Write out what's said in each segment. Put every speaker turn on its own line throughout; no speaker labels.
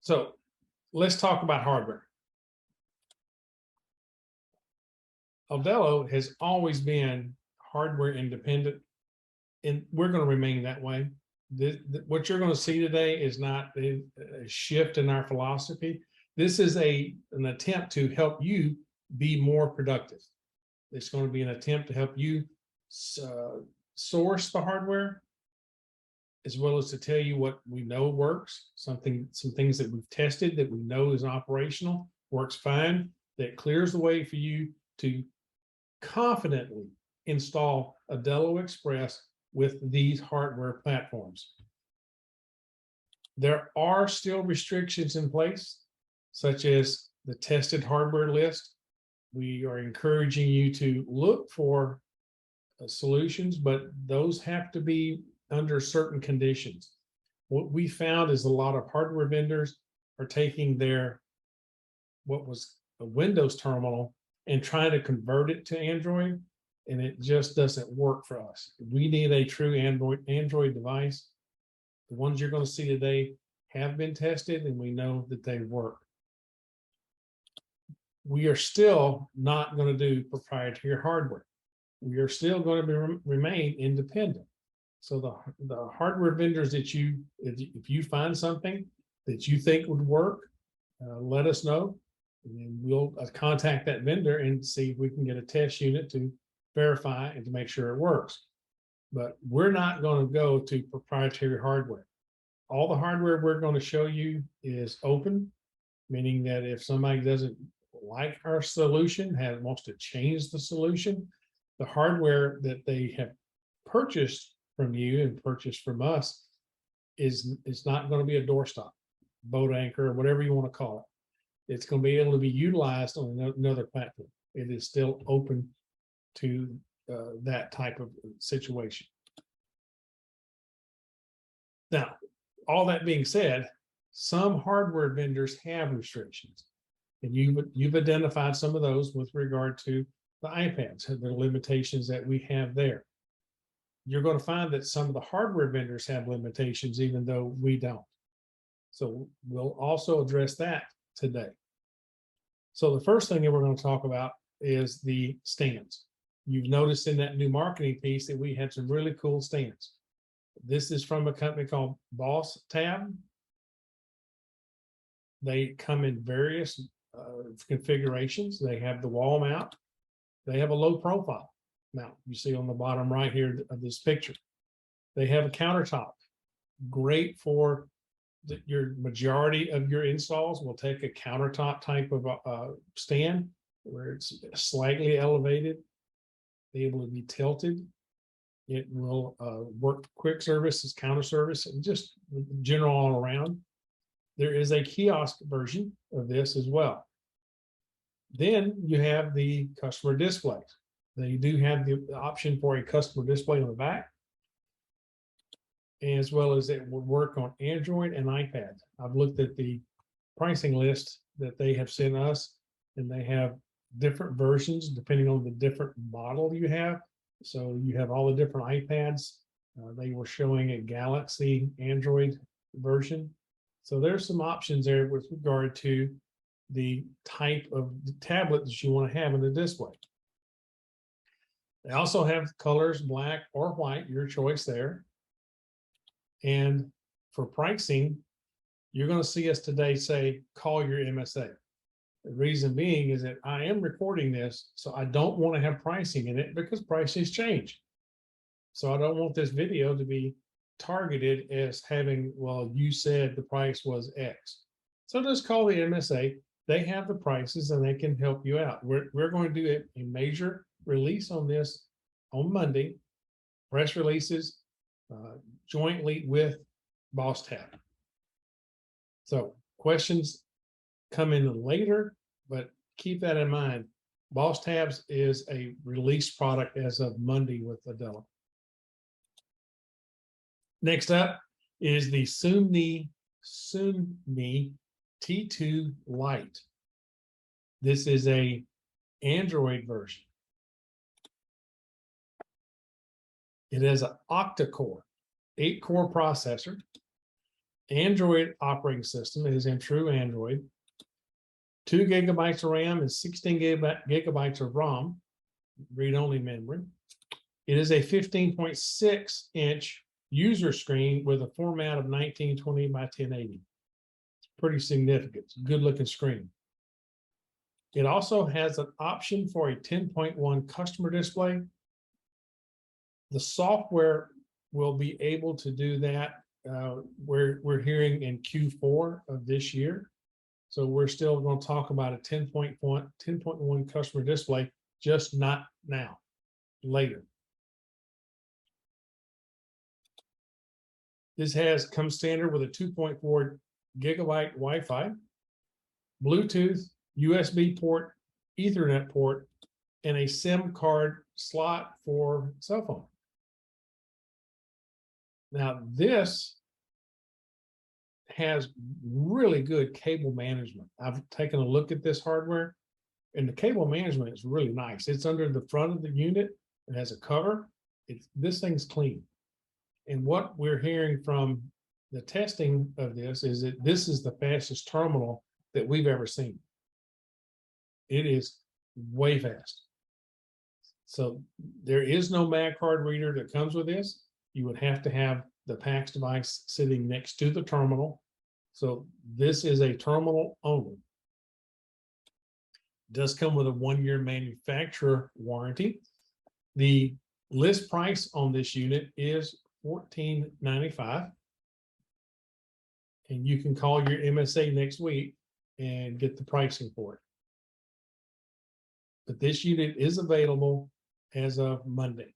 So let's talk about hardware. Aldelo has always been hardware independent, and we're going to remain that way. What you're going to see today is not a shift in our philosophy. This is an attempt to help you be more productive. It's going to be an attempt to help you source the hardware, as well as to tell you what we know works, some things that we've tested that we know is operational, works fine, that clears the way for you to confidently install Adelo Express with these hardware platforms. There are still restrictions in place, such as the tested hardware list. We are encouraging you to look for solutions, but those have to be under certain conditions. What we found is a lot of hardware vendors are taking what was a Windows terminal and trying to convert it to Android, and it just doesn't work for us. We need a true Android device. The ones you're going to see today have been tested, and we know that they work. We are still not going to do proprietary hardware. We are still going to remain independent. So the hardware vendors that if you find something that you think would work, let us know, and we'll contact that vendor and see if we can get a test unit to verify and to make sure it works. But we're not going to go to proprietary hardware. All the hardware we're going to show you is open, meaning that if somebody doesn't like our solution, wants to change the solution, the hardware that they have purchased from you and purchased from us is not going to be a doorstop, boat anchor, or whatever you want to call it. It's going to be able to be utilized on another platform. It is still open to that type of situation. Now, all that being said, some hardware vendors have restrictions, and you've identified some of those with regard to the iPads, the limitations that we have there. You're going to find that some of the hardware vendors have limitations, even though we don't. So we'll also address that today. So the first thing that we're going to talk about is the stands. You've noticed in that new marketing piece that we had some really cool stands. This is from a company called Boss Tab. They come in various configurations. They have the wall mount. They have a low profile mount. You see on the bottom right here of this picture. They have a countertop. Great for your majority of your installs. Will take a countertop type of stand where it's slightly elevated, be able to be tilted. It will work quick service as counter service and just general all around. There is a kiosk version of this as well. Then you have the customer displays. They do have the option for a customer display on the back, as well as it will work on Android and iPad. I've looked at the pricing list that they have sent us, and they have different versions depending on the different model you have. So you have all the different iPads. They were showing a Galaxy Android version. So there's some options there with regard to the type of tablet that you want to have in the display. They also have colors, black or white, your choice there. And for pricing, you're going to see us today say, call your MSA. The reason being is that I am recording this, so I don't want to have pricing in it because prices change. So I don't want this video to be targeted as having, well, you said the price was X. So just call the MSA. They have the prices and they can help you out. We're going to do a major release on this on Monday, press releases jointly with Boss Tab. So questions come in later, but keep that in mind. Boss Tabs is a release product as of Monday with Adelo. Next up is the Sunmi T2 Lite. This is a Android version. It has an octa-core, 8-core processor. Android operating system. It is in true Android. 2 gigabytes of RAM and 16 gigabytes of ROM, read-only memory. It is a 15.6-inch user screen with a format of 1920 by 1080. It's pretty significant. It's a good-looking screen. It also has an option for a 10.1 customer display. The software will be able to do that. We're hearing in Q4 of this year. So we're still going to talk about a 10.1 customer display, just not now, later. This comes standard with a 2.4 gigabyte Wi-Fi, Bluetooth, USB port, Ethernet port, and a SIM card slot for cell phone. Now, this has really good cable management. I've taken a look at this hardware, and the cable management is really nice. It's under the front of the unit. It has a cover. This thing's clean. And what we're hearing from the testing of this is that this is the fastest terminal that we've ever seen. It is way fast. So there is no MAC card reader that comes with this. You would have to have the Pax device sitting next to the terminal. So this is a terminal only. It does come with a 1-year manufacturer warranty. The list price on this unit is $14.95. And you can call your MSA next week and get the pricing for it. But this unit is available as of Monday.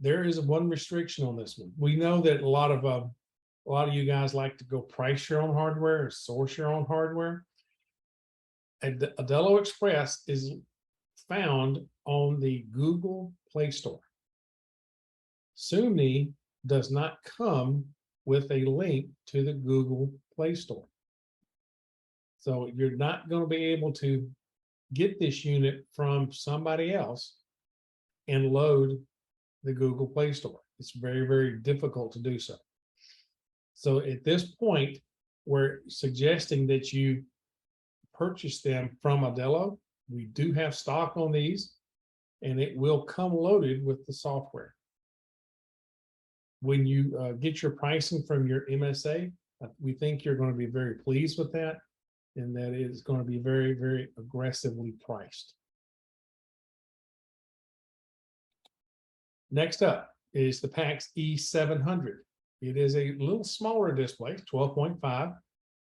There is one restriction on this one. We know that a lot of you guys like to go price your own hardware or source your own hardware. Adelo Express is found on the Google Play Store. Sunmi does not come with a link to the Google Play Store. So you're not going to be able to get this unit from somebody else and load the Google Play Store. It's very, very difficult to do so. So at this point, we're suggesting that you purchase them from Aldelo. We do have stock on these, and it will come loaded with the software. When you get your pricing from your MSA, we think you're going to be very pleased with that, and that it is going to be very, very aggressively priced. Next up is the Pax E700. It is a little smaller display, 12.5, but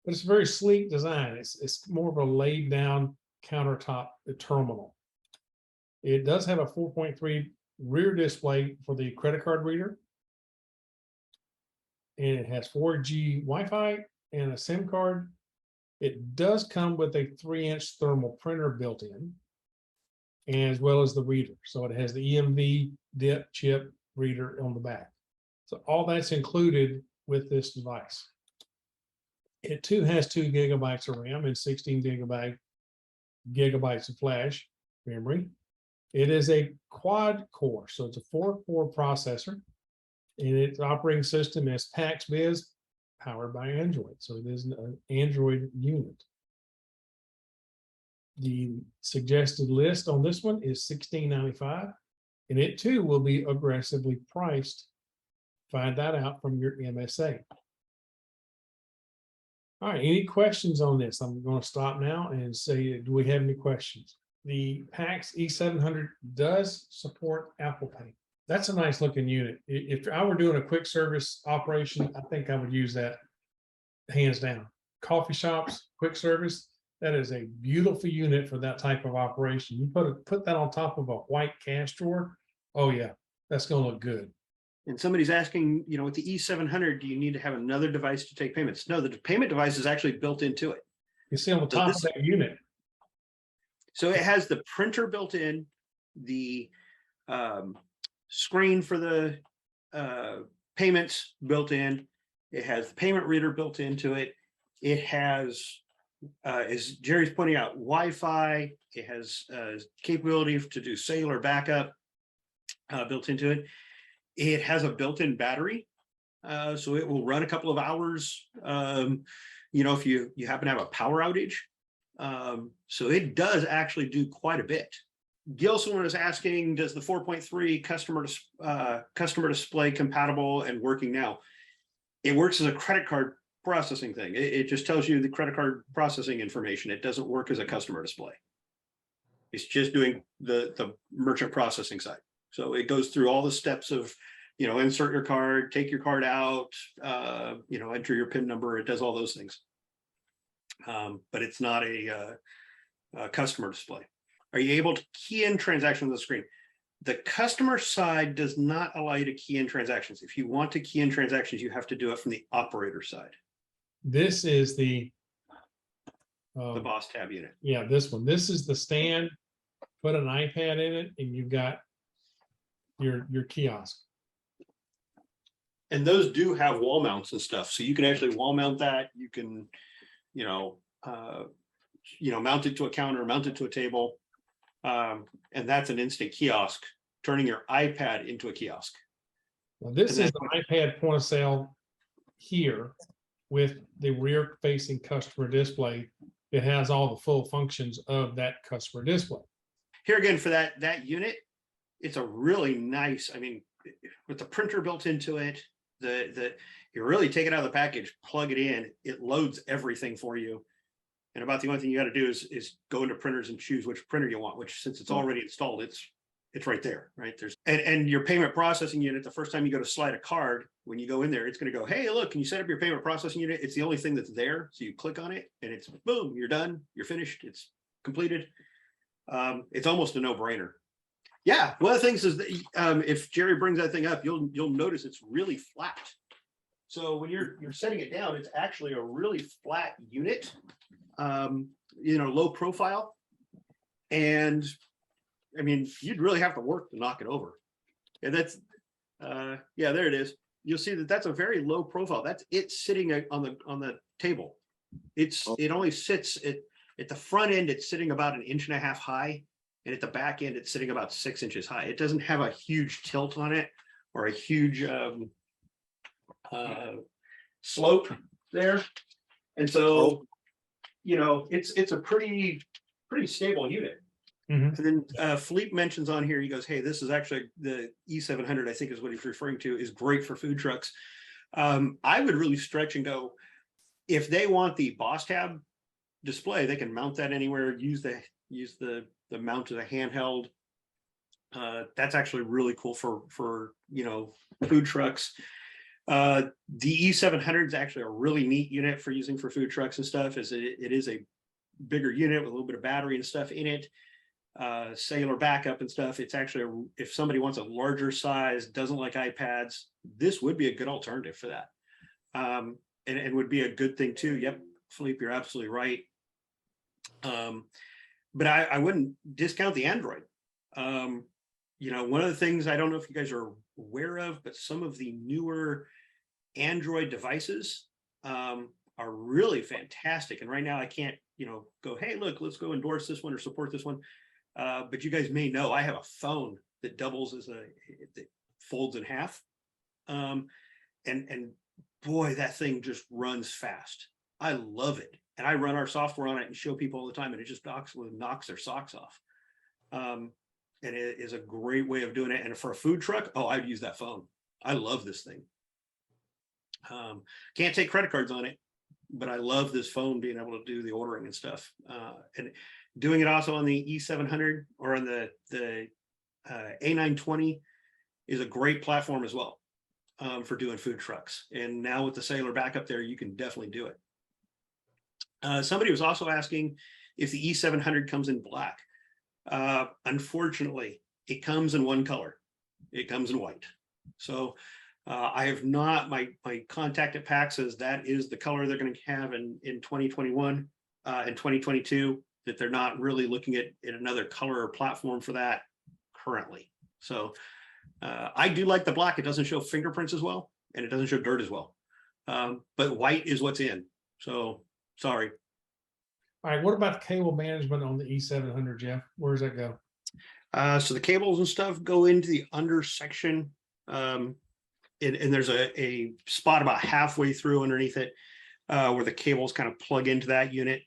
it's a very sleek design. It's more of a laid down countertop terminal. It does have a 4.3 rear display for the credit card reader. And it has 4G Wi-Fi and a SIM card. It does come with a 3-inch thermal printer built in, as well as the reader. So it has the EMV dip chip reader on the back. So all that's included with this device. It too has 2 gigabytes of RAM and 16 gigabytes of flash memory. It is a quad core, so it's a 4-core processor, and its operating system is Pax Biz, powered by Android. So it is an Android unit. The suggested list on this one is $16.95, and it too will be aggressively priced. Find that out from your MSA. All right, any questions on this? I'm going to stop now and say, do we have any questions? The Pax E700 does support Apple Pay. That's a nice looking unit. If I were doing a quick service operation, I think I would use that hands down. Coffee shops, quick service, that is a beautiful unit for that type of operation. You put that on top of a white cash drawer. Oh yeah, that's going to look good.
And somebody's asking, you know, with the E700, do you need to have another device to take payments? No, the payment device is actually built into it.
You see on the top of that unit.
So it has the printer built in, the screen for the payments built in. It has the payment reader built into it. It has, as Jerry's pointing out, Wi-Fi. It has capability to do cellular backup built into it. It has a built-in battery So it will run a couple of hours, if you happen to have a power outage. So it does actually do quite a bit. Gilson was asking, does the 4.3 customer display compatible and working now? It works as a credit card processing thing. It just tells you the credit card processing information. It doesn't work as a customer display. It's just doing the merchant processing side. So it goes through all the steps of, insert your card, take your card out, enter your PIN number. It does all those things. But it's not a customer display. Are you able to key in transactions on the screen? The customer side does not allow you to key in transactions. If you want to key in transactions, you have to do it from the operator side.
This is
the boss tab unit.
Yeah, this one. This is the stand. Put an iPad in it, and you've got your kiosk.
And those do have wall mounts and stuff, so you can actually wall mount that. You can, mount it to a counter, mount it to a table. And that's an instant kiosk, turning your iPad into a kiosk.
Well, this is the iPad point of sale here with the rear facing customer display. It has all the full functions of that customer display.
Here again, for that unit, it's a really nice, with the printer built into it, you really take it out of the package, plug it in, it loads everything for you. And about the only thing you got to do is go into printers and choose which printer you want, which since it's already installed, it's right there, right? And your payment processing unit, the first time you go to slide a card, when you go in there, it's going to go, hey, look, can you set up your payment processing unit? It's the only thing that's there. So you click on it and it's boom, you're done, you're finished, it's completed. It's almost a no-brainer. Yeah, one of the things is that if Jerry brings that thing up, you'll notice it's really flat. So when you're setting it down, it's actually a really flat unit. Low profile, and you'd really have to work to knock it over. And that's there it is. You'll see that that's a very low profile. That's it sitting on the table. It only sits at the front end. It's sitting about 1.5 inches high, and at the back end it's sitting about 6 inches high. It doesn't have a huge tilt on it or a huge slope there, and so it's a pretty stable unit.
Mm-hmm.
And then Philippe mentions on here, he goes, hey, this is actually the E700, I think is what he's referring to, is great for food trucks. I would really stretch and go, if they want the boss tab display, they can mount that anywhere, use the mount as a handheld. That's actually really cool for food trucks. The E700 is actually a really neat unit for using for food trucks and stuff, as it is a bigger unit with a little bit of battery and stuff in it, cellular backup and stuff. It's actually, if somebody wants a larger size, doesn't like iPads, this would be a good alternative for that. And would be a good thing too. Yep, Philippe, you're absolutely right. But I wouldn't discount the Android. One of the things, I don't know if you guys are aware of, but some of the newer Android devices are really fantastic. And right now I can't, go, hey, look, let's go endorse this one or support this one. But you guys may know I have a phone that doubles as that folds in half. And boy, that thing just runs fast. I love it. And I run our software on it and show people all the time, and it just knocks their socks off. And it is a great way of doing it. And for a food truck, I'd use that phone. I love this thing. Can't take credit cards on it, but I love this phone being able to do the ordering and stuff. And doing it also on the E700 or on the A920 is a great platform as well for doing food trucks. And now with the cellular backup there, you can definitely do it. Somebody was also asking if the E700 comes in black. Unfortunately, it comes in one color. It comes in white. So I have not, my contact at Pax says that is the color they're going to have in 2021 and 2022, that they're not really looking at another color or platform for that currently. So I do like the black. It doesn't show fingerprints as well, and it doesn't show dirt as well. But white is what's in. So sorry.
All right, what about cable management on the E700, Jeff? Where does that go? So
the cables and stuff go into the under section. and there's a spot about halfway through underneath it where the cables kind of plug into that unit.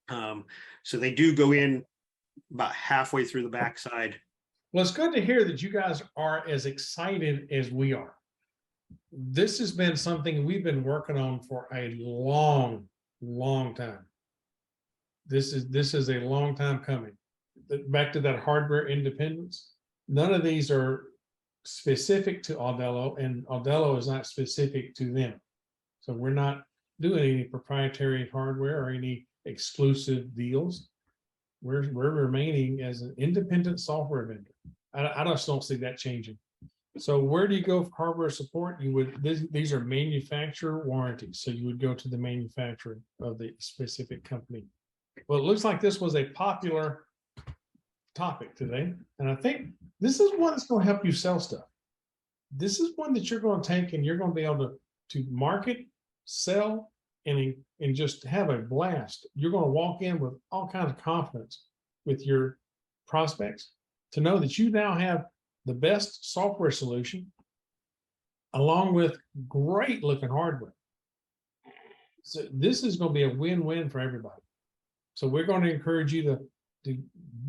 So they do go in about halfway through the backside.
Well, it's good to hear that you guys are as excited as we are. This has been something we've been working on for a long, long time. This is a long time coming. Back to that hardware independence. None of these are specific to Aldelo, and Aldelo is not specific to them. So we're not doing any proprietary hardware or any exclusive deals. We're remaining as an independent software vendor. I just don't see that changing. So where do you go for hardware support? You would, these are manufacturer warranties. So you would go to the manufacturer of the specific company. Well, it looks like this was a popular topic today. And I think this is one that's going to help you sell stuff. This is one that you're going to take and you're going to be able to market, sell, and just have a blast. You're going to walk in with all kinds of confidence with your prospects to know that you now have the best software solution along with great looking hardware. So this is going to be a win-win for everybody. So we're going to encourage you to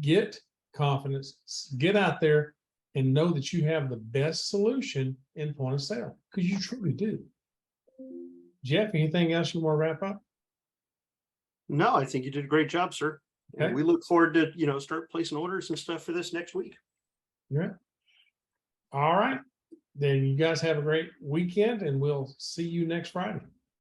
get confidence, get out there and know that you have the best solution in point of sale, because you truly do. Jeff, anything else you want to wrap up?
No, I think you did a great job, sir.
Okay.
And we look forward to, start placing orders and stuff for this next week.
Yeah. All right. Then you guys have a great weekend and we'll see you next Friday.